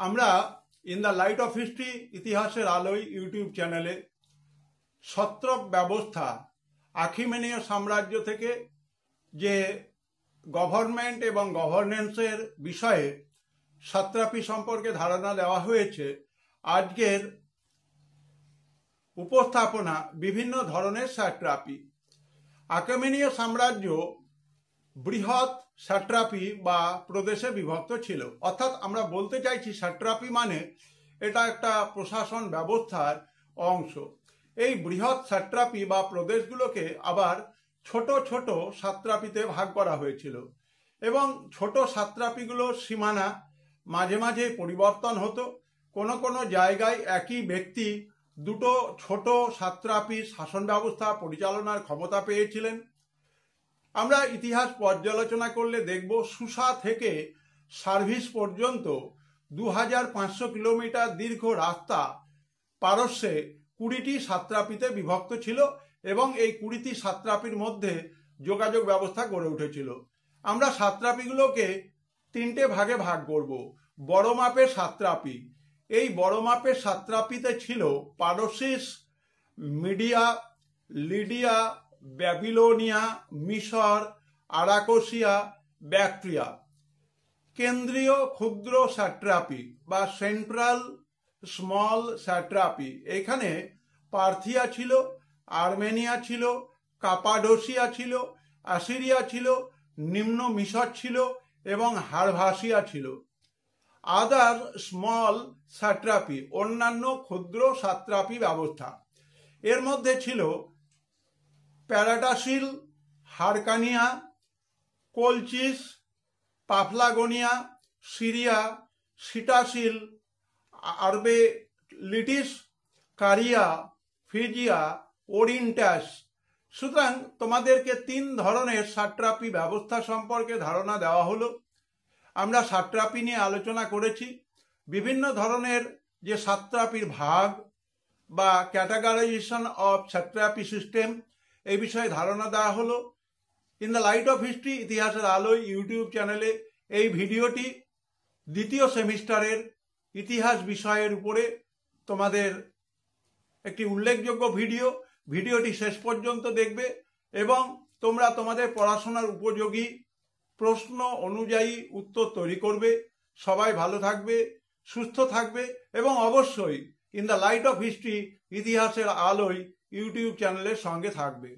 আমরা in the light off history ইতিহাসের আলোয় ইউটিউব চ্যানেলে সত্রপ ব্যবস্থা আখিমেনীয় সাম্রাজ্য থেকে যে গভর্নমেন্ট এবং গভর্নেন্সের বিষয়ে সাত্রাপি সম্পর্কে ধারণা দেওয়া হয়েছে। আজকের উপস্থাপনা বিভিন্ন ধরনের সাট্রাপি। আখিমেনীয় সাম্রাজ্য বৃহৎ সাট্রাপি বা প্রদেশে বিভক্ত ছিল, অর্থাৎ আমরা বলতে চাইছি সাট্রাপি মানে এটা একটা প্রশাসন ব্যবস্থার অংশ। এই বৃহৎ সাট্রাপি বা প্রদেশগুলোকে আবার ছোট ছোট সাত্রাপিতে ভাগ করা হয়েছিল এবং ছোট সাত্রাপিগুলোর সীমানা মাঝে মাঝে পরিবর্তন হতো। কোনো কোনো জায়গায় একই ব্যক্তি দুটো ছোট সাত্রাপি শাসন ব্যবস্থা পরিচালনার ক্ষমতা পেয়েছিলেন। আমরা ইতিহাস পর্যালোচনা করলে দেখব সুসা থেকে সার্ভিস পর্যন্ত 2500 কিলোমিটার দীর্ঘ রাস্তা পারস্যে 20টি সাত্রাপিতে বিভক্ত ছিল এবং এই 20টি সাত্রাপির মধ্যে যোগাযোগ ব্যবস্থা গড়ে উঠেছিল। আমরা সাত্রাপিগুলোকে 3টে ভাগে ভাগ করব। বড় মাপের সাত্রাপি, এই বড় মাপের সাত্রাপিতে ছিল পারসিস, মিডিয়া, লিডিয়া, ব্যাবিলোনিয়া, মিশর, আরাকোসিয়া, ব্যাক্ট্রিয়া। কেন্দ্রীয় ক্ষুদ্র সাট্রাপি বা সেন্ট্রাল স্মল সাট্রাপি, এখানে পার্থিয়া ছিল, আর্মেনিয়া ছিল, কাপাডোসিয়া ছিল, অ্যাসিরিয়া ছিল, নিম্ন মিশর ছিল এবং হারভাসিয়া ছিল। আদার স্মল সাট্রাপি, অন্যান্য ক্ষুদ্র সাত্রাপি ব্যবস্থা, এর মধ্যে ছিল প্যারাডাসিল, হারকানিয়া, কোলচিস, পাফলাগোনিয়া, সিরিয়া, সিটাসিল, আরবেলিটিস, কারিয়া, ফিজিয়া, ওরিন্টাস। সুতরাং তোমাদেরকে 3 ধরনের সাট্রাপি ব্যবস্থা সম্পর্কে ধারণা দেওয়া হলো। আমরা সাট্রাপি নিয়ে আলোচনা করেছি। বিভিন্ন ধরনের যে সাট্রাপির ভাগ বা ক্যাটাগরাইজেশন অফ সাট্রাপি সিস্টেম, এই বিষয়ে ধারণা দেওয়া হলো। In the light off history ইতিহাসের আলোয় ইউটিউব চ্যানেলে এই ভিডিওটি দ্বিতীয় সেমিস্টারের ইতিহাস বিষয়ের উপরে তোমাদের একটি উল্লেখযোগ্য ভিডিওটি শেষ পর্যন্ত দেখবে এবং তোমরা তোমাদের পড়াশোনার উপযোগী প্রশ্ন অনুযায়ী উত্তর তৈরি করবে। সবাই ভালো থাকবে, সুস্থ থাকবে এবং অবশ্যই in the light off history ইতিহাসের আলোয় ইউটিউব চ্যানেলের সঙ্গে থাকবে।